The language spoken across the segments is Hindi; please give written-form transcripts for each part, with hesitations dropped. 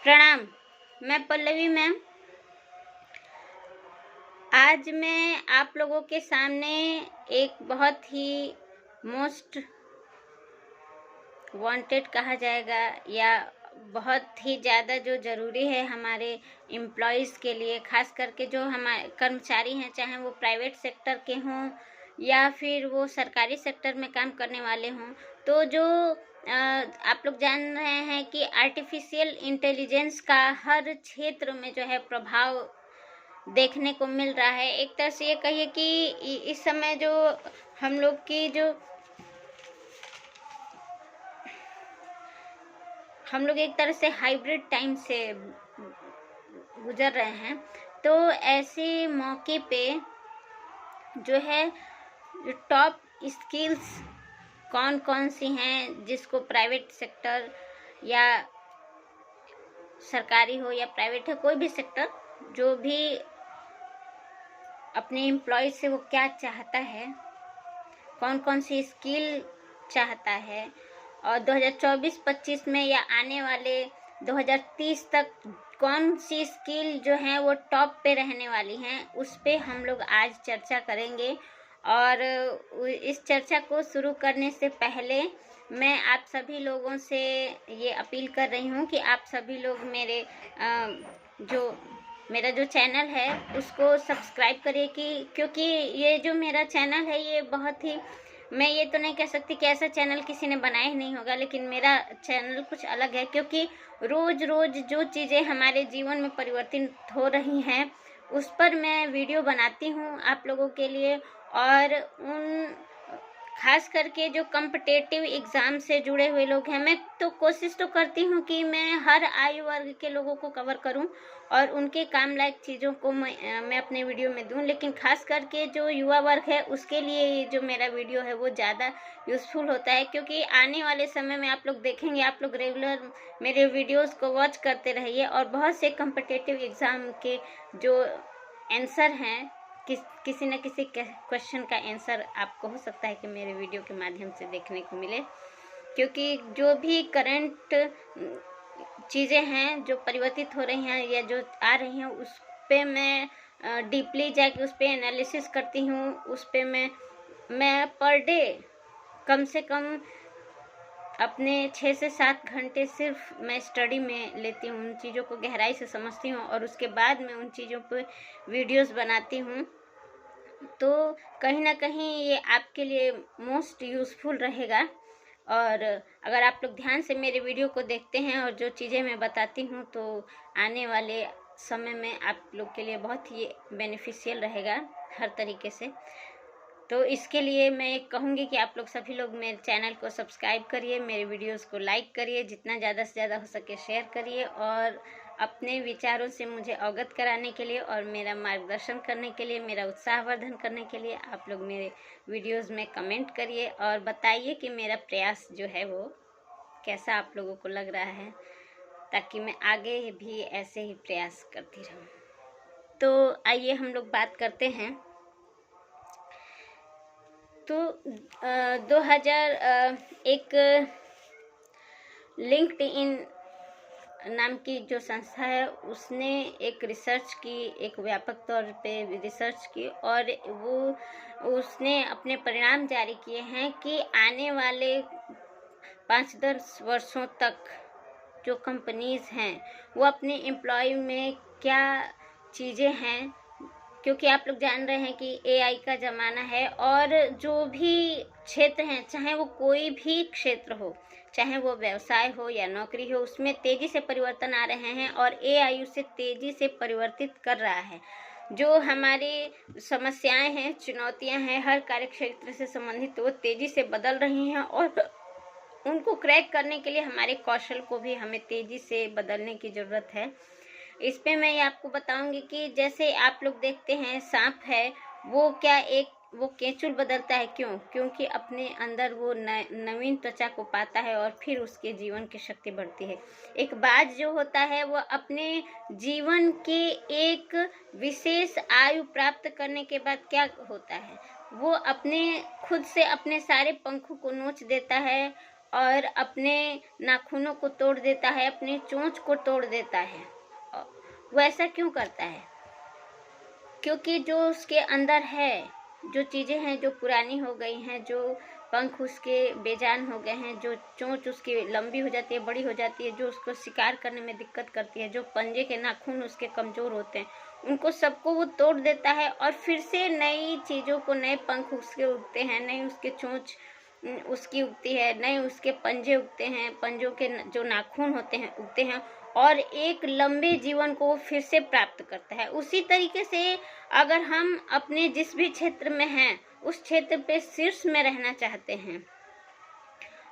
प्रणाम। मैं पल्लवी मैम। आज मैं आप लोगों के सामने एक बहुत ही मोस्ट वांटेड कहा जाएगा या बहुत ही ज़्यादा जो ज़रूरी है हमारे एम्प्लॉयज़ के लिए, खास करके जो हमारे कर्मचारी हैं, चाहे वो प्राइवेट सेक्टर के हों या फिर वो सरकारी सेक्टर में काम करने वाले हों। तो जो आप लोग जान रहे हैं कि आर्टिफिशियल इंटेलिजेंस का हर क्षेत्र में जो है प्रभाव देखने को मिल रहा है। एक तरह से ये कहिए कि इस समय जो हम लोग की जो हम लोग एक तरह से हाइब्रिड टाइम से गुजर रहे हैं। तो ऐसे मौके पे जो है जो टॉप स्किल्स कौन कौन सी हैं जिसको प्राइवेट सेक्टर या सरकारी हो या प्राइवेट हो, कोई भी सेक्टर जो भी अपने एम्प्लॉय से वो क्या चाहता है, कौन कौन सी स्किल चाहता है, और 2024-25 में या आने वाले 2030 तक कौन सी स्किल जो है वो टॉप पे रहने वाली हैं, उस पे हम लोग आज चर्चा करेंगे। और इस चर्चा को शुरू करने से पहले मैं आप सभी लोगों से ये अपील कर रही हूँ कि आप सभी लोग मेरा जो चैनल है उसको सब्सक्राइब करिए क्योंकि ये जो मेरा चैनल है ये बहुत ही, मैं ये तो नहीं कह सकती कि ऐसा चैनल किसी ने बनाया ही नहीं होगा, लेकिन मेरा चैनल कुछ अलग है क्योंकि रोज रोज जो चीज़ें हमारे जीवन में परिवर्तित हो रही हैं उस पर मैं वीडियो बनाती हूँ आप लोगों के लिए। और उन खास करके जो कॉम्पिटिटिव एग्ज़ाम से जुड़े हुए लोग हैं, मैं तो कोशिश तो करती हूँ कि मैं हर आयु वर्ग के लोगों को कवर करूँ और उनके काम लायक चीज़ों को मैं अपने वीडियो में दूँ, लेकिन खास करके जो युवा वर्ग है उसके लिए ये जो मेरा वीडियो है वो ज़्यादा यूज़फुल होता है। क्योंकि आने वाले समय में आप लोग देखेंगे, आप लोग रेगुलर मेरे वीडियोज़ को वॉच करते रहिए और बहुत से कॉम्पिटिटिव एग्ज़ाम के जो आंसर हैं, किसी न किसी क्वेश्चन का आंसर आपको हो सकता है कि मेरे वीडियो के माध्यम से देखने को मिले। क्योंकि जो भी करंट चीज़ें हैं जो परिवर्तित हो रही हैं या जो आ रही हैं उस पे मैं डीपली जाके उस पे एनालिसिस करती हूँ। उस पे मैं पर डे कम से कम अपने 6 से 7 घंटे सिर्फ मैं स्टडी में लेती हूँ, उन चीज़ों को गहराई से समझती हूँ और उसके बाद मैं उन चीज़ों पे वीडियोस बनाती हूँ। तो कहीं ना कहीं ये आपके लिए मोस्ट यूज़फुल रहेगा। और अगर आप लोग ध्यान से मेरे वीडियो को देखते हैं और जो चीज़ें मैं बताती हूँ तो आने वाले समय में आप लोग के लिए बहुत ही बेनिफिशियल रहेगा हर तरीके से। तो इसके लिए मैं कहूँगी कि आप लोग सभी लोग मेरे चैनल को सब्सक्राइब करिए, मेरे वीडियोस को लाइक करिए, जितना ज़्यादा से ज़्यादा हो सके शेयर करिए और अपने विचारों से मुझे अवगत कराने के लिए और मेरा मार्गदर्शन करने के लिए, मेरा उत्साहवर्धन करने के लिए आप लोग मेरे वीडियोस में कमेंट करिए और बताइए कि मेरा प्रयास जो है वो कैसा आप लोगों को लग रहा है, ताकि मैं आगे भी ऐसे ही प्रयास करती रहूँ। तो आइए हम लोग बात करते हैं। तो 2001 लिंक्डइन नाम की जो संस्था है उसने एक रिसर्च की, एक व्यापक तौर पे रिसर्च की और उसने अपने परिणाम जारी किए हैं कि आने वाले 5-10 वर्षों तक जो कंपनीज हैं वो अपने एम्प्लॉय में क्या चीज़ें हैं, क्योंकि आप लोग जान रहे हैं कि एआई का ज़माना है और जो भी क्षेत्र हैं, चाहे वो कोई भी क्षेत्र हो, चाहे वो व्यवसाय हो या नौकरी हो, उसमें तेज़ी से परिवर्तन आ रहे हैं और एआई उसे तेज़ी से परिवर्तित कर रहा है। जो हमारी समस्याएं हैं, चुनौतियां हैं हर कार्य क्षेत्र से संबंधित, वो तेज़ी से बदल रही हैं और उनको क्रैक करने के लिए हमारे कौशल को भी हमें तेज़ी से बदलने की ज़रूरत है। इस पे मैं ये आपको बताऊंगी कि जैसे आप लोग देखते हैं सांप है, वो क्या वो केंचुल बदलता है, क्योंकि अपने अंदर वो नवीन त्वचा को पाता है और फिर उसके जीवन की शक्ति बढ़ती है। एक बाज जो होता है वो अपने जीवन के एक विशेष आयु प्राप्त करने के बाद क्या होता है, वो अपने खुद से अपने सारे पंखों को नोच देता है और अपने नाखूनों को तोड़ देता है, अपनी चोंच को तोड़ देता है। वो ऐसा क्यों करता है? क्योंकि जो उसके अंदर है, जो चीज़ें हैं जो पुरानी हो गई हैं, जो पंख उसके बेजान हो गए हैं, जो चोंच उसकी लंबी हो जाती है, बड़ी हो जाती है, जो उसको शिकार करने में दिक्कत करती है, जो पंजे के नाखून उसके कमज़ोर होते हैं, उनको सबको वो तोड़ देता है और फिर से नई चीज़ों को, नए पंख उसके उगते हैं, नई उसके चोंच उसकी उगती है, नए उसके पंजे उगते हैं, पंजों के जो नाखून होते हैं उगते हैं और एक लंबे जीवन को फिर से प्राप्त करता है। उसी तरीके से अगर हम अपने जिस भी क्षेत्र में हैं उस क्षेत्र पे शीर्ष में रहना चाहते हैं,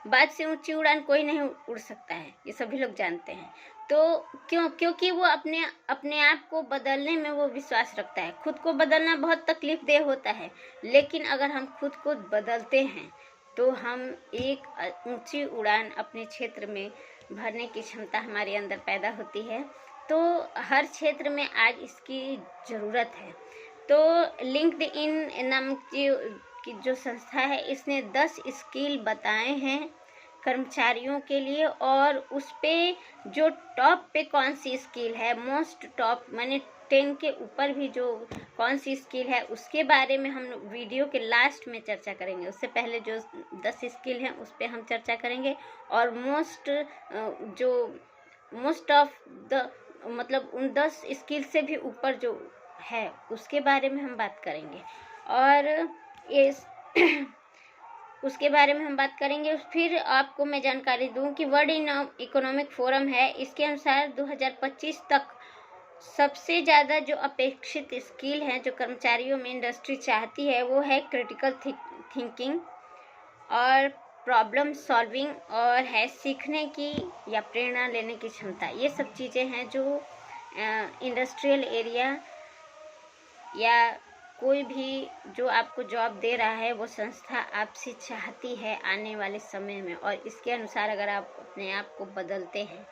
बाद से ऊंची उड़ान कोई नहीं उड़ सकता है, ये सभी लोग जानते हैं। तो क्योंकि वो अपने आप को बदलने में वो विश्वास रखता है। खुद को बदलना बहुत तकलीफदेह होता है, लेकिन अगर हम खुद को बदलते हैं तो हम एक ऊंची उड़ान अपने क्षेत्र में भरने की क्षमता हमारे अंदर पैदा होती है। तो हर क्षेत्र में आज इसकी ज़रूरत है। तो लिंक्डइन नामक की जो संस्था है, इसने 10 स्किल बताए हैं कर्मचारियों के लिए, और उस पे जो टॉप पे कौन सी स्किल है, मोस्ट टॉप माने 10 के ऊपर भी जो कौन सी स्किल है, उसके बारे में हम वीडियो के लास्ट में चर्चा करेंगे। उससे पहले जो 10 स्किल हैं उस पे हम चर्चा करेंगे, और मोस्ट ऑफ द मतलब उन 10 स्किल से भी ऊपर जो है उसके बारे में हम बात करेंगे। और ये उसके बारे में हम बात करेंगे। फिर आपको मैं जानकारी दूं कि वर्ल्ड इकोनॉमिक फोरम है, इसके अनुसार 2025 तक सबसे ज़्यादा जो अपेक्षित स्किल है जो कर्मचारियों में इंडस्ट्री चाहती है, वो है क्रिटिकल थिंकिंग और प्रॉब्लम सॉल्विंग, और है सीखने की या प्रेरणा लेने की क्षमता। ये सब चीज़ें हैं जो इंडस्ट्रियल एरिया या कोई भी जो आपको जॉब दे रहा है वो संस्था आपसे चाहती है आने वाले समय में। और इसके अनुसार अगर आप अपने आप को बदलते हैं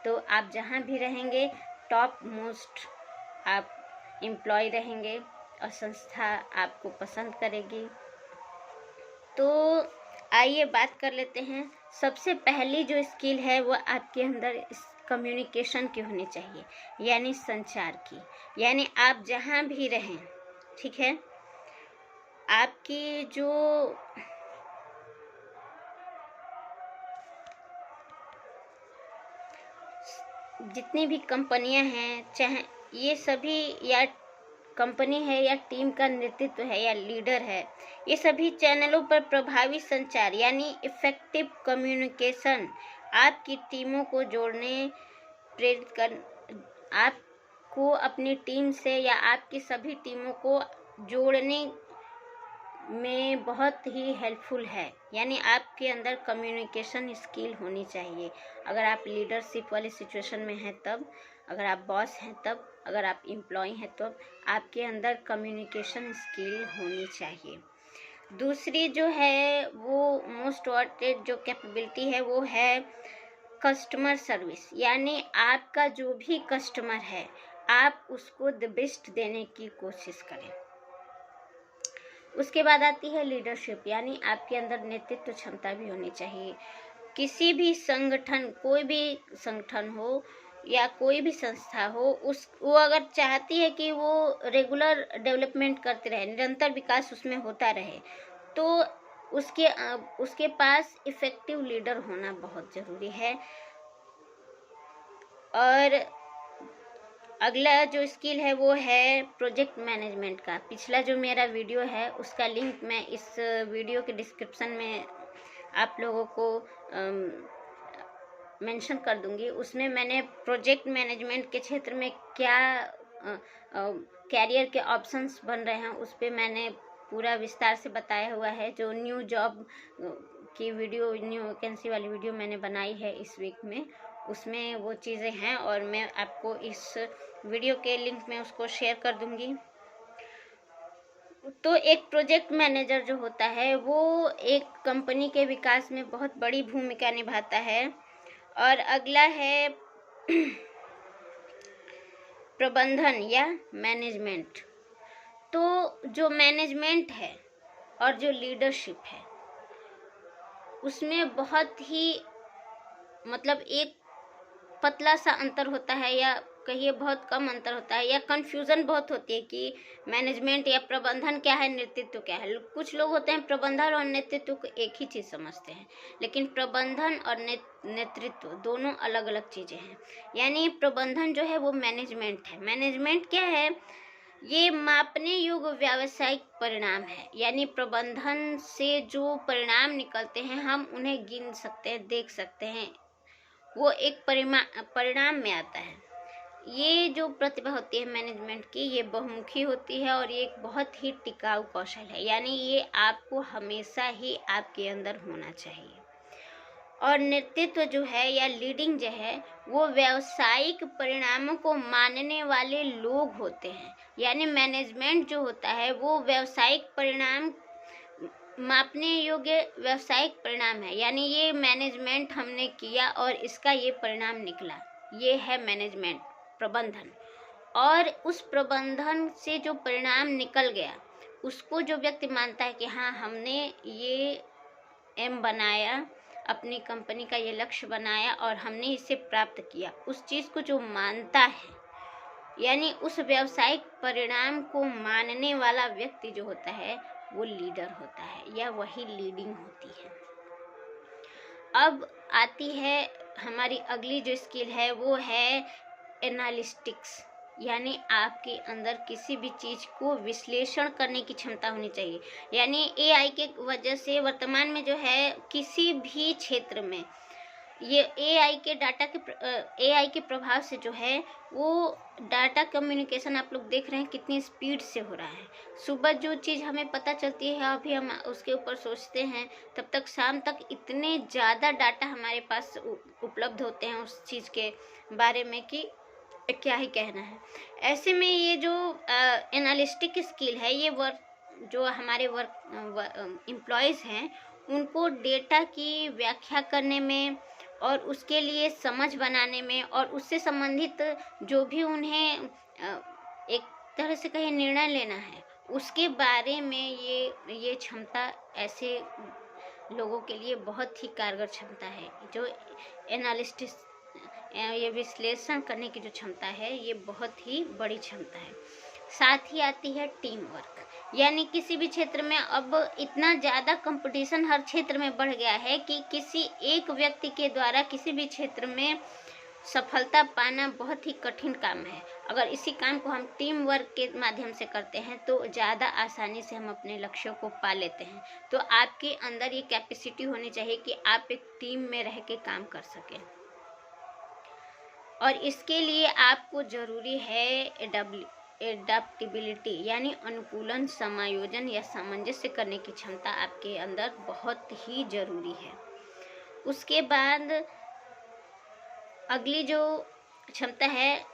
तो आप जहाँ भी रहेंगे टॉप मोस्ट आप एम्प्लॉय रहेंगे और संस्था आपको पसंद करेगी। तो आइए बात कर लेते हैं। सबसे पहली जो स्किल है वो आपके अंदर कम्युनिकेशन की होनी चाहिए, यानी संचार की। यानी आप जहाँ भी रहें, ठीक है, आपकी जो जितनी भी कंपनियां हैं, चाहे ये सभी या कंपनी है या टीम का नेतृत्व है या लीडर है, ये सभी चैनलों पर प्रभावी संचार यानी इफेक्टिव कम्युनिकेशन आपकी टीमों को जोड़ने, प्रेरित कर, आपको अपनी टीम से या आपकी सभी टीमों को जोड़ने में बहुत ही हेल्पफुल है। यानी आपके अंदर कम्युनिकेशन स्किल होनी चाहिए। अगर आप लीडरशिप वाली सिचुएशन में हैं तब, अगर आप बॉस हैं तब, अगर आप एम्प्लॉय हैं तो आपके अंदर कम्युनिकेशन स्किल होनी चाहिए। दूसरी जो है वो मोस्ट वांटेड जो कैपेबिलिटी है वो है कस्टमर सर्विस। यानी आपका जो भी कस्टमर है आप उसको द बेस्ट देने की कोशिश करें। उसके बाद आती है लीडरशिप, यानी आपके अंदर नेतृत्व क्षमता भी होनी चाहिए। किसी भी संगठन, कोई भी संगठन हो या कोई भी संस्था हो, वो अगर चाहती है कि वो रेगुलर डेवलपमेंट करते रहे, निरंतर विकास उसमें होता रहे, तो उसके पास इफेक्टिव लीडर होना बहुत ज़रूरी है। और अगला जो स्किल है वो है प्रोजेक्ट मैनेजमेंट का। पिछला जो मेरा वीडियो है उसका लिंक मैं इस वीडियो के डिस्क्रिप्शन में आप लोगों को मेंशन कर दूंगी। उसमें मैंने प्रोजेक्ट मैनेजमेंट के क्षेत्र में क्या कैरियर के ऑप्शंस बन रहे हैं उस पर मैंने पूरा विस्तार से बताया हुआ है। जो न्यू जॉब की वीडियो, न्यू वैकेंसी वाली वीडियो मैंने बनाई है इस वीक में, उसमें वो चीज़ें हैं और मैं आपको इस वीडियो के लिंक में उसको शेयर कर दूंगी। तो एक प्रोजेक्ट मैनेजर जो होता है वो एक कंपनी के विकास में बहुत बड़ी भूमिका निभाता है। और अगला है प्रबंधन या मैनेजमेंट। तो जो मैनेजमेंट है और जो लीडरशिप है उसमें बहुत ही मतलब एक पतला सा अंतर होता है, या कहिए बहुत कम अंतर होता है, या कन्फ्यूज़न बहुत होती है कि मैनेजमेंट या प्रबंधन क्या है, नेतृत्व क्या है। कुछ लोग होते हैं प्रबंधन और नेतृत्व को एक ही चीज़ समझते हैं, लेकिन प्रबंधन और नेतृत्व दोनों अलग अलग चीज़ें हैं। यानी प्रबंधन जो है वो मैनेजमेंट है। मैनेजमेंट क्या है? ये मापने योग्य व्यावसायिक परिणाम है। यानी प्रबंधन से जो परिणाम निकलते हैं हम उन्हें गिन सकते हैं, देख सकते हैं, वो एक परिणाम में आता है। ये जो प्रतिभा होती है मैनेजमेंट की, ये बहुमुखी होती है और ये एक बहुत ही टिकाऊ कौशल है। यानी ये आपको हमेशा ही आपके अंदर होना चाहिए। और नेतृत्व जो है या लीडिंग जो है वो व्यावसायिक परिणामों को मानने वाले लोग होते हैं। यानी मैनेजमेंट जो होता है वो व्यावसायिक परिणाम मापने योग्य व्यावसायिक परिणाम है। यानी ये मैनेजमेंट हमने किया और इसका ये परिणाम निकला, ये है मैनेजमेंट, प्रबंधन। और उस प्रबंधन से जो परिणाम निकल गया उसको जो व्यक्ति मानता है कि हाँ हमने ये एम बनाया, अपनी कंपनी का ये लक्ष्य बनाया और हमने इसे प्राप्त किया, उस चीज़ को जो मानता है, यानी उस व्यावसायिक परिणाम को मानने वाला व्यक्ति जो होता है वो लीडर होता है, या वही लीडिंग होती है। अब आती है हमारी अगली जो स्किल है वो है एनालिटिक्स। यानी आपके अंदर किसी भी चीज़ को विश्लेषण करने की क्षमता होनी चाहिए। यानी एआई के वजह से वर्तमान में जो है किसी भी क्षेत्र में ये एआई के प्रभाव से जो है वो डाटा कम्युनिकेशन आप लोग देख रहे हैं कितनी स्पीड से हो रहा है। सुबह जो चीज़ हमें पता चलती है अभी हम उसके ऊपर सोचते हैं, तब तक शाम तक इतने ज़्यादा डाटा हमारे पास उपलब्ध होते हैं उस चीज़ के बारे में कि क्या ही कहना है। ऐसे में ये जो एनालिस्टिक स्किल है, ये जो हमारे एम्प्लॉयज़ हैं उनको डेटा की व्याख्या करने में और उसके लिए समझ बनाने में और उससे संबंधित जो भी उन्हें एक तरह से कहीं निर्णय लेना है उसके बारे में ये क्षमता ऐसे लोगों के लिए बहुत ही कारगर क्षमता है। जो एनालिस्टिक्स ये विश्लेषण करने की जो क्षमता है ये बहुत ही बड़ी क्षमता है। साथ ही आती है टीम वर्क। यानी किसी भी क्षेत्र में अब इतना ज़्यादा कंपटीशन हर क्षेत्र में बढ़ गया है कि किसी एक व्यक्ति के द्वारा किसी भी क्षेत्र में सफलता पाना बहुत ही कठिन काम है। अगर इसी काम को हम टीम वर्क के माध्यम से करते हैं तो ज़्यादा आसानी से हम अपने लक्ष्यों को पा लेते हैं। तो आपके अंदर ये कैपेसिटी होनी चाहिए कि आप एक टीम में रह के काम कर सकें, और इसके लिए आपको ज़रूरी है एडाप्टिबिलिटी यानी अनुकूलन, समायोजन या सामंजस्य करने की क्षमता आपके अंदर बहुत ही ज़रूरी है। उसके बाद अगली जो क्षमता है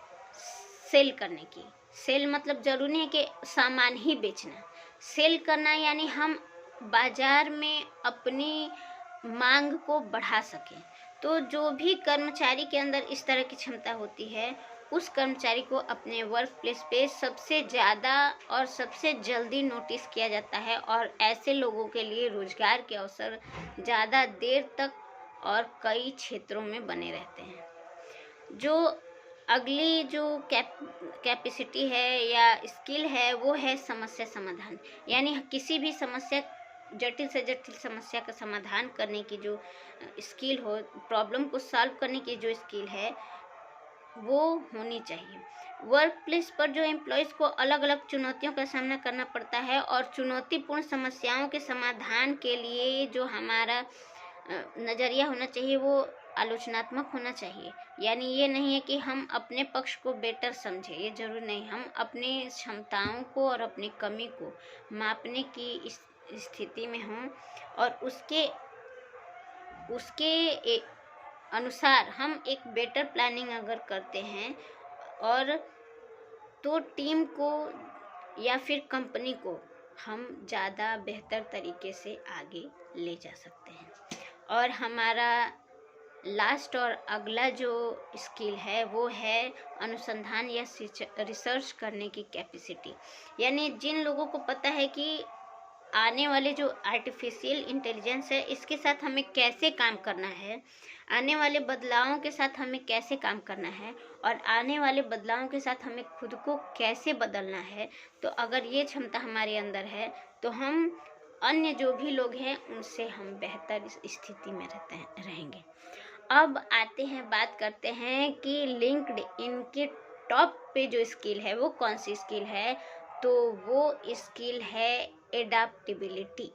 सेल करने की। सेल मतलब ज़रूरी नहीं है कि सामान ही बेचना। सेल करना यानी हम बाज़ार में अपनी मांग को बढ़ा सकें। तो जो भी कर्मचारी के अंदर इस तरह की क्षमता होती है उस कर्मचारी को अपने वर्क प्लेस पे सबसे ज़्यादा और सबसे जल्दी नोटिस किया जाता है, और ऐसे लोगों के लिए रोजगार के अवसर ज़्यादा देर तक और कई क्षेत्रों में बने रहते हैं। जो अगली जो कैपेसिटी है या स्किल है वो है समस्या समाधान। यानी किसी भी समस्या, जटिल से जटिल समस्या का समाधान करने की जो स्किल हो, प्रॉब्लम को सॉल्व करने की जो स्किल है वो होनी चाहिए। वर्क प्लेस पर जो एम्प्लॉयज़ को अलग अलग चुनौतियों का सामना करना पड़ता है और चुनौतीपूर्ण समस्याओं के समाधान के लिए जो हमारा नज़रिया होना चाहिए वो आलोचनात्मक होना चाहिए। यानी ये नहीं है कि हम अपने पक्ष को बेटर समझें, ये जरूर नहीं। हम अपनी क्षमताओं को और अपनी कमी को मापने की स्थिति में हों और उसके अनुसार हम एक बेटर प्लानिंग अगर करते हैं और तो टीम को या फिर कंपनी को हम ज़्यादा बेहतर तरीके से आगे ले जा सकते हैं। और हमारा लास्ट और अगला जो स्किल है वो है अनुसंधान या रिसर्च करने की कैपेसिटी। यानी जिन लोगों को पता है कि आने वाले जो आर्टिफिशियल इंटेलिजेंस है इसके साथ हमें कैसे काम करना है, आने वाले बदलावों के साथ हमें कैसे काम करना है और आने वाले बदलावों के साथ हमें खुद को कैसे बदलना है। तो अगर ये क्षमता हमारे अंदर है तो हम अन्य जो भी लोग हैं उनसे हम बेहतर स्थिति में रहेंगे। अब आते हैं, बात करते हैं कि लिंक्डइन के टॉप पे जो स्किल है वो कौन सी स्किल है। तो वो स्किल है एडाप्टेबिलिटी।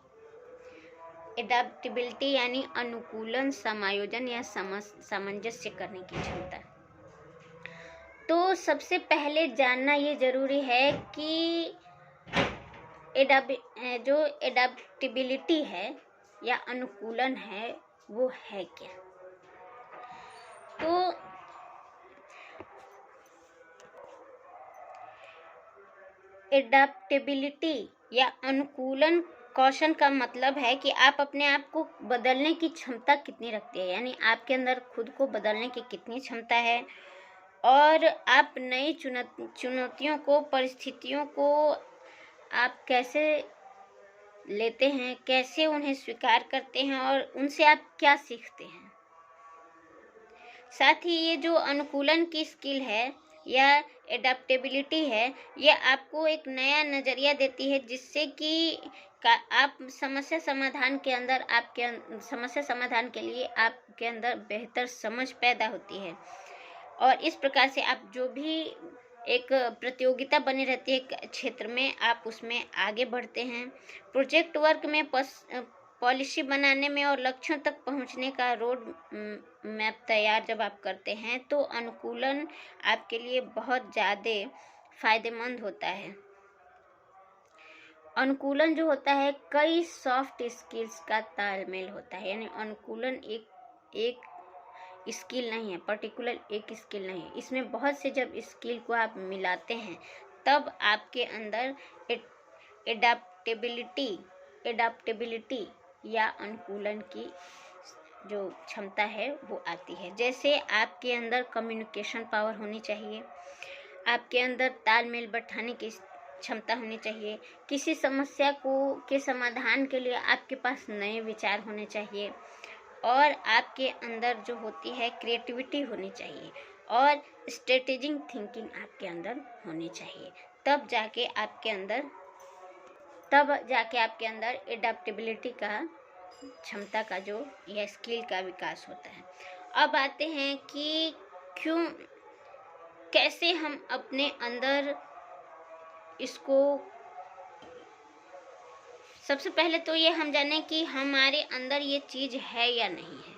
एडाप्टेबिलिटी यानी अनुकूलन, समायोजन या सामंजस्य करने की क्षमता। तो सबसे पहले जानना ये जरूरी है कि जो एडाप्टेबिलिटी है या अनुकूलन है वो है क्या। तो एडाप्टेबिलिटी या अनुकूलन कौशल का मतलब है कि आप अपने आप को बदलने की क्षमता कितनी रखते हैं, यानी आपके अंदर खुद को बदलने की कितनी क्षमता है और आप नई चुनौतियों को, परिस्थितियों को आप कैसे लेते हैं, कैसे उन्हें स्वीकार करते हैं और उनसे आप क्या सीखते हैं। साथ ही ये जो अनुकूलन की स्किल है या एडाप्टेबिलिटी है, ये आपको एक नया नज़रिया देती है जिससे कि आप समस्या समाधान के लिए आपके अंदर बेहतर समझ पैदा होती है और इस प्रकार से आप जो भी एक प्रतियोगिता बनी रहती है क्षेत्र में, आप उसमें आगे बढ़ते हैं। प्रोजेक्ट वर्क में पॉलिसी बनाने में और लक्ष्यों तक पहुंचने का रोड मैप तैयार जब आप करते हैं तो अनुकूलन आपके लिए बहुत ज़्यादा फायदेमंद होता है। अनुकूलन जो होता है कई सॉफ्ट स्किल्स का तालमेल होता है, यानी अनुकूलन एक स्किल नहीं है, पर्टिकुलर एक स्किल नहीं है, इसमें बहुत से जब स्किल को आप मिलाते हैं तब आपके अंदर एडाप्टेबिलिटी या अनुकूलन की जो क्षमता है वो आती है। जैसे आपके अंदर कम्युनिकेशन पावर होनी चाहिए, आपके अंदर तालमेल बैठाने की क्षमता होनी चाहिए, किसी समस्या के समाधान के लिए आपके पास नए विचार होने चाहिए और आपके अंदर जो होती है क्रिएटिविटी होनी चाहिए और स्ट्रेटेजिक थिंकिंग आपके अंदर होनी चाहिए। तब जाके आपके अंदर एडाप्टेबिलिटी का क्षमता का जो या स्किल का विकास होता है। अब आते हैं कि कैसे हम अपने अंदर इसको, सबसे पहले तो ये हम जाने कि हमारे अंदर ये चीज़ है या नहीं है,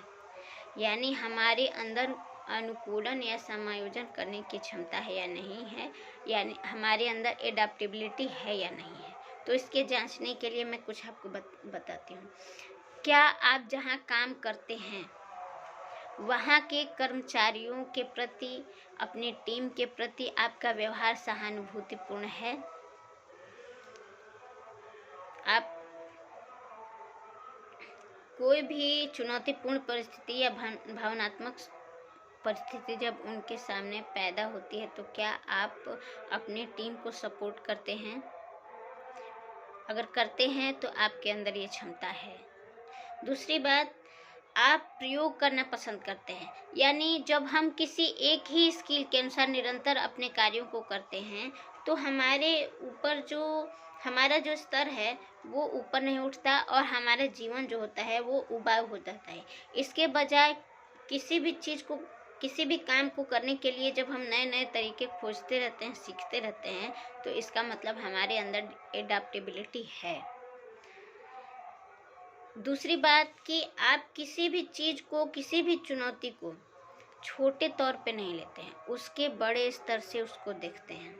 यानी हमारे अंदर अनुकूलन या समायोजन करने की क्षमता है या नहीं है, यानी हमारे अंदर एडाप्टेबिलिटी है या नहीं है। तो इसके जांचने के लिए मैं कुछ आपको बताती हूँ। क्या आप जहाँ काम करते हैं वहाँ के कर्मचारियों के प्रति, अपनी टीम के प्रति आपका व्यवहार सहानुभूतिपूर्ण है? आप कोई भी चुनौतीपूर्ण परिस्थिति या भावनात्मक परिस्थिति जब उनके सामने पैदा होती है तो क्या आप अपनी टीम को सपोर्ट करते हैं? अगर करते हैं तो आपके अंदर ये क्षमता है। दूसरी बात, आप प्रयोग करना पसंद करते हैं, यानी जब हम किसी एक ही स्किल के अनुसार निरंतर अपने कार्यों को करते हैं तो हमारा जो स्तर है वो ऊपर नहीं उठता और हमारा जीवन जो होता है वो उबाऊ हो जाता है। इसके बजाय किसी भी काम को करने के लिए जब हम नए नए तरीके खोजते रहते हैं, सीखते रहते हैं, तो इसका मतलब हमारे अंदर एडाप्टेबिलिटी है। दूसरी बात कि आप किसी भी चीज़ को, किसी भी चुनौती को छोटे तौर पे नहीं लेते हैं, उसके बड़े स्तर से उसको देखते हैं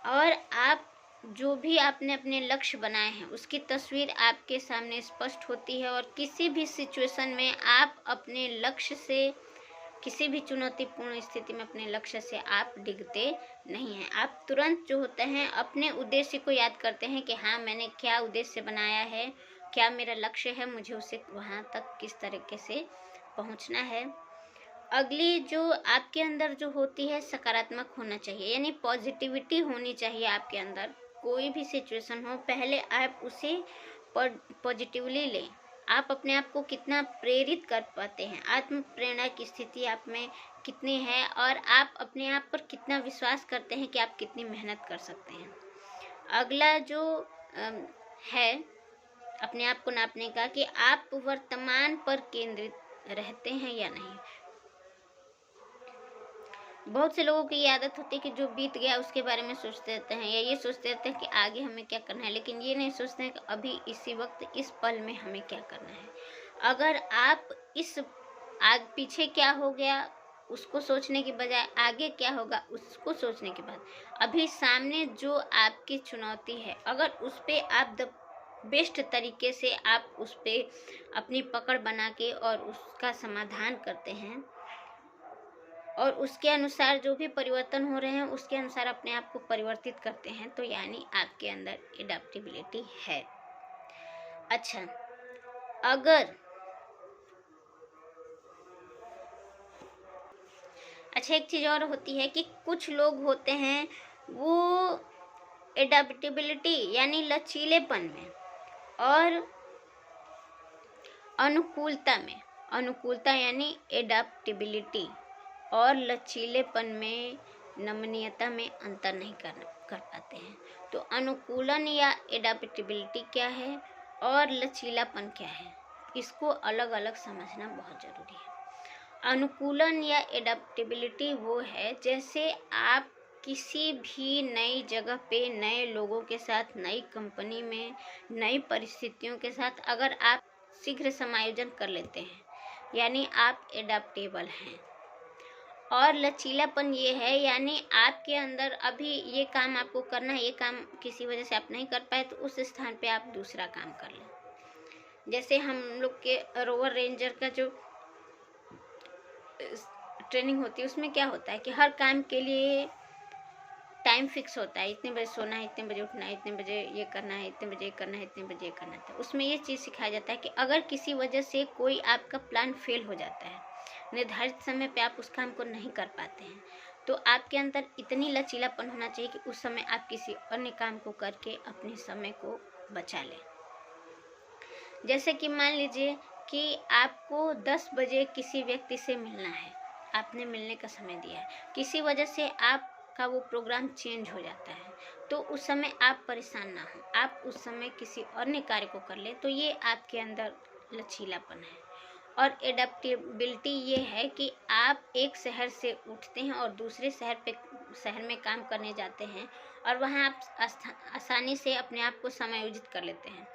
और आप जो भी आपने अपने लक्ष्य बनाए हैं उसकी तस्वीर आपके सामने स्पष्ट होती है और किसी भी सिचुएशन में आप अपने लक्ष्य से, किसी भी चुनौतीपूर्ण स्थिति में अपने लक्ष्य से आप डिगते नहीं हैं। आप तुरंत जो होते हैं अपने उद्देश्य को याद करते हैं कि हाँ, मैंने क्या उद्देश्य बनाया है, क्या मेरा लक्ष्य है, मुझे उसे वहाँ तक किस तरीके से पहुँचना है। अगली जो आपके अंदर जो होती है सकारात्मक होना चाहिए, यानी पॉजिटिविटी होनी चाहिए आपके अंदर। कोई भी सिचुएशन हो, पहले आप उसे पॉजिटिवली लें। आप अपने आप को कितना प्रेरित कर पाते हैं, आत्म प्रेरणा की स्थिति आप में कितनी है, और आप अपने आप पर कितना विश्वास करते हैं कि आप कितनी मेहनत कर सकते हैं। अगला जो है अपने आप को नापने का, कि आप वर्तमान पर केंद्रित रहते हैं या नहीं। बहुत से लोगों की ये आदत होती है कि जो बीत गया उसके बारे में सोचते रहते हैं, या ये सोचते रहते हैं कि आगे हमें क्या करना है, लेकिन ये नहीं सोचते हैं कि अभी इसी वक्त इस पल में हमें क्या करना है। अगर आप इस पीछे क्या हो गया उसको सोचने के बजाय आगे क्या होगा उसको सोचने के बाद अभी सामने जो आपकी चुनौती है, अगर उस पर आप बेस्ट तरीके से आप उस पर अपनी पकड़ बना के और उसका समाधान करते हैं, और उसके अनुसार जो भी परिवर्तन हो रहे हैं उसके अनुसार अपने आप को परिवर्तित करते हैं, तो यानी आपके अंदर एडेप्टेबिलिटी है। अच्छा, एक चीज़ और होती है कि कुछ लोग होते हैं वो एडेप्टेबिलिटी यानी लचीलेपन में और अनुकूलता यानी एडेप्टेबिलिटी और लचीलेपन में, नमनीयता में अंतर नहीं कर पाते हैं। तो अनुकूलन या एडेप्टेबिलिटी क्या है और लचीलापन क्या है, इसको अलग अलग समझना बहुत ज़रूरी है। अनुकूलन या एडेप्टेबिलिटी वो है जैसे आप किसी भी नई जगह पे, नए लोगों के साथ, नई कंपनी में, नई परिस्थितियों के साथ अगर आप शीघ्र समायोजन कर लेते हैं, यानी आप एडेप्टेबल हैं। और लचीलापन ये है यानी आपके अंदर अभी ये काम आपको करना है, ये काम किसी वजह से आप नहीं कर पाए तो उस स्थान पे आप दूसरा काम कर लें। जैसे हम लोग के रोवर रेंजर का जो ट्रेनिंग होती है उसमें क्या होता है कि हर काम के लिए टाइम फिक्स होता है, इतने बजे सोना है, इतने बजे उठना है, इतने बजे ये करना है, इतने बजे ये करना है, इतने बजे ये करना है। उसमें ये चीज़ सिखाया जाता है कि अगर किसी वजह से कोई आपका प्लान फेल हो जाता है, निर्धारित समय पे आप उस काम को नहीं कर पाते हैं, तो आपके अंदर इतनी लचीलापन होना चाहिए कि उस समय आप किसी अन्य काम को करके अपने समय को बचा लें। जैसे कि मान लीजिए कि आपको 10 बजे किसी व्यक्ति से मिलना है, आपने मिलने का समय दिया है, किसी वजह से आपका वो प्रोग्राम चेंज हो जाता है, तो उस समय आप परेशान ना हो, आप उस समय किसी अन्य कार्य को कर लें, तो ये आपके अंदर लचीलापन है। और एडेप्टेबिलिटी ये है कि आप एक शहर से उठते हैं और दूसरे शहर में काम करने जाते हैं, और वहाँ आप आसानी से अपने आप को समायोजित कर लेते हैं।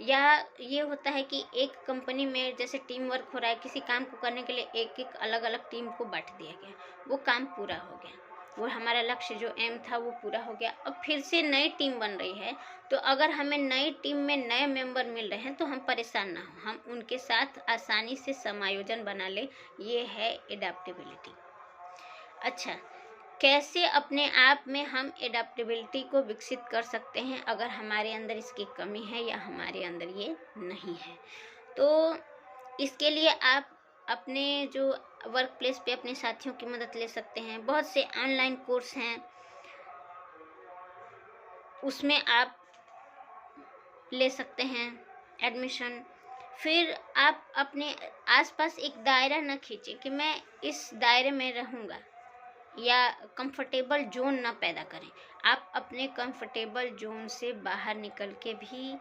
या ये होता है कि एक कंपनी में जैसे टीम वर्क हो रहा है, किसी काम को करने के लिए एक एक अलग अलग टीम को बांट दिया गया, वो काम पूरा हो गया, वो हमारा लक्ष्य जो एम था वो पूरा हो गया। अब फिर से नई टीम बन रही है, तो अगर हमें नई टीम में नए मेंबर मिल रहे हैं तो हम परेशान ना हो, हम उनके साथ आसानी से समायोजन बना ले, ये है एडेप्टेबिलिटी। अच्छा, कैसे अपने आप में हम एडेप्टेबिलिटी को विकसित कर सकते हैं अगर हमारे अंदर इसकी कमी है या हमारे अंदर ये नहीं है। तो इसके लिए आप अपने जो वर्क प्लेस पे अपने साथियों की मदद ले सकते हैं। बहुत से ऑनलाइन कोर्स हैं, उसमें आप ले सकते हैं एडमिशन। फिर आप अपने आसपास एक दायरा न खींचें कि मैं इस दायरे में रहूँगा, या कंफर्टेबल जोन ना पैदा करें। आप अपने कंफर्टेबल जोन से बाहर निकल के भी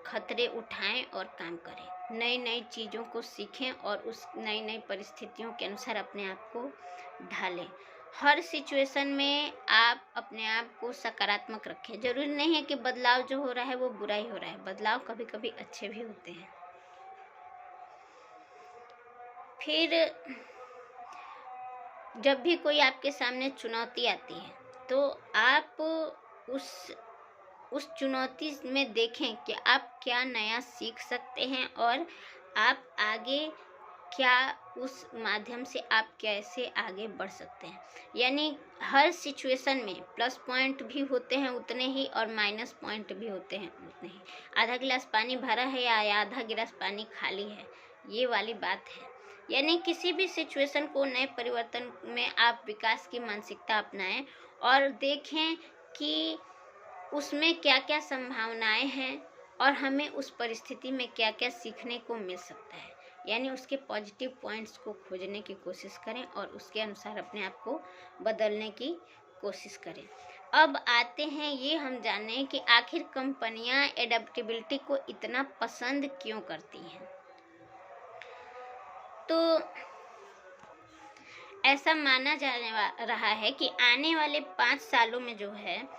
खतरे उठाएं और काम करें, नई नई चीज़ों को सीखें और उस नई नई परिस्थितियों के अनुसार अपने आप को ढालें। हर सिचुएशन में आप अपने आप को सकारात्मक रखें। जरूरी नहीं है कि बदलाव जो हो रहा है वो बुरा ही हो रहा है, बदलाव कभी कभी अच्छे भी होते हैं। फिर जब भी कोई आपके सामने चुनौती आती है तो आप उस चुनौती में देखें कि आप क्या नया सीख सकते हैं और आप आगे क्या उस माध्यम से आप कैसे आगे बढ़ सकते हैं। यानी हर सिचुएशन में प्लस पॉइंट भी होते हैं उतने ही और माइनस पॉइंट भी होते हैं उतने ही। आधा गिलास पानी भरा है या आधा गिलास पानी खाली है, ये वाली बात है। यानी किसी भी सिचुएशन को, नए परिवर्तन में आप विकास की मानसिकता अपनाएं और देखें कि उसमें क्या क्या संभावनाएं हैं और हमें उस परिस्थिति में क्या क्या सीखने को मिल सकता है, यानी उसके पॉजिटिव पॉइंट्स को खोजने की कोशिश करें और उसके अनुसार अपने आप को बदलने की कोशिश करें। अब आते हैं ये हम जानें कि आखिर कंपनियां एडेप्टेबिलिटी को इतना पसंद क्यों करती हैं। तो ऐसा माना जाने रहा है कि आने वाले 5 सालों में जो है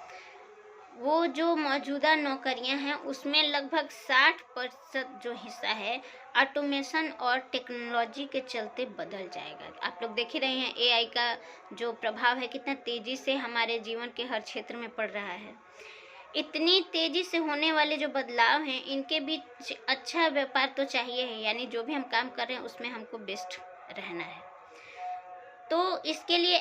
वो जो मौजूदा नौकरियां हैं उसमें लगभग 60% जो हिस्सा है ऑटोमेशन और टेक्नोलॉजी के चलते बदल जाएगा। आप लोग देख ही रहे हैं एआई का जो प्रभाव है कितना तेजी से हमारे जीवन के हर क्षेत्र में पड़ रहा है। इतनी तेजी से होने वाले जो बदलाव हैं इनके बीच अच्छा व्यापार तो चाहिए है, यानी जो भी हम काम कर रहे हैं उसमें हमको बेस्ट रहना है। तो इसके लिए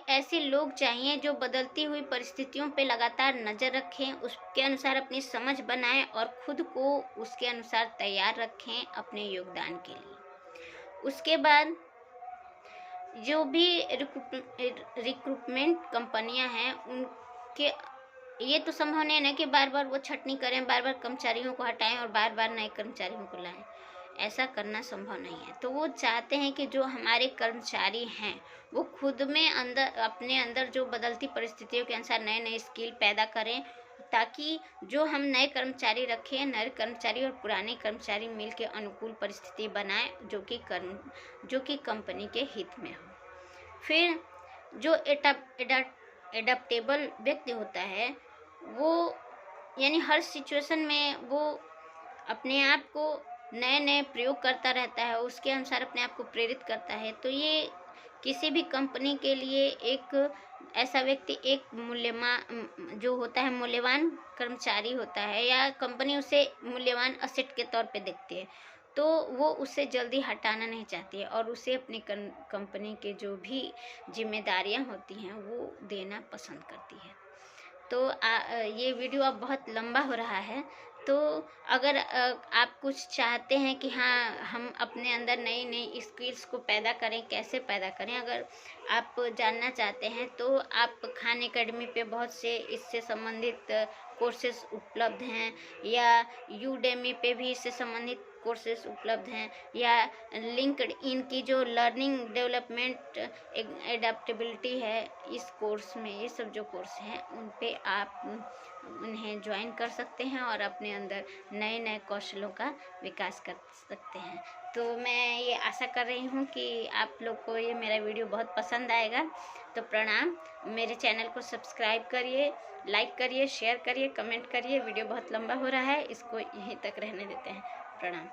ऐसे लोग चाहिए जो बदलती हुई परिस्थितियों पे लगातार नज़र रखें, उसके अनुसार अपनी समझ बनाएं और खुद को उसके अनुसार तैयार रखें अपने योगदान के लिए। उसके बाद जो भी रिक्रूटमेंट कंपनियां हैं उनके ये तो संभव नहीं है ना कि बार बार वो छटनी करें, बार बार कर्मचारियों को हटाएं और बार बार नए कर्मचारियों को लाएं। ऐसा करना संभव नहीं है। तो वो चाहते हैं कि जो हमारे कर्मचारी हैं वो खुद में अपने अंदर जो बदलती परिस्थितियों के अनुसार नए नए स्किल पैदा करें, ताकि जो हम नए कर्मचारी रखें, नए कर्मचारी और पुराने कर्मचारी मिल के अनुकूल परिस्थिति बनाएं जो कि कंपनी के हित में हो। फिर जो एडाप्टेबल व्यक्ति होता है वो यानी हर सिचुएशन में वो अपने आप को नए नए प्रयोग करता रहता है, उसके अनुसार अपने आप को प्रेरित करता है। तो ये किसी भी कंपनी के लिए एक ऐसा व्यक्ति एक मूल्यवान कर्मचारी होता है, या कंपनी उसे मूल्यवान असेट के तौर पे देखती है, तो वो उसे जल्दी हटाना नहीं चाहती है और उसे अपनी कंपनी के जो भी जिम्मेदारियां होती हैं वो देना पसंद करती है। तो ये वीडियो अब बहुत लंबा हो रहा है, तो अगर आप कुछ चाहते हैं कि हाँ हम अपने अंदर नई नई स्किल्स को पैदा करें, कैसे पैदा करें, अगर आप जानना चाहते हैं तो आप खान एकेडमी पे बहुत से इससे संबंधित कोर्सेज उपलब्ध हैं, या यूडेमी पे भी इससे संबंधित कोर्सेज उपलब्ध हैं, या लिंक्डइन की जो लर्निंग डेवलपमेंट एडेप्टेबिलिटी है इस कोर्स में, ये सब जो कोर्स हैं उन पे आप उन्हें ज्वाइन कर सकते हैं और अपने अंदर नए नए कौशलों का विकास कर सकते हैं। तो मैं ये आशा कर रही हूँ कि आप लोग को ये मेरा वीडियो बहुत पसंद आएगा। तो प्रणाम, मेरे चैनल को सब्सक्राइब करिए, लाइक करिए, शेयर करिए, कमेंट करिए। वीडियो बहुत लंबा हो रहा है, इसको यहीं तक रहने देते हैं। प्रणाम।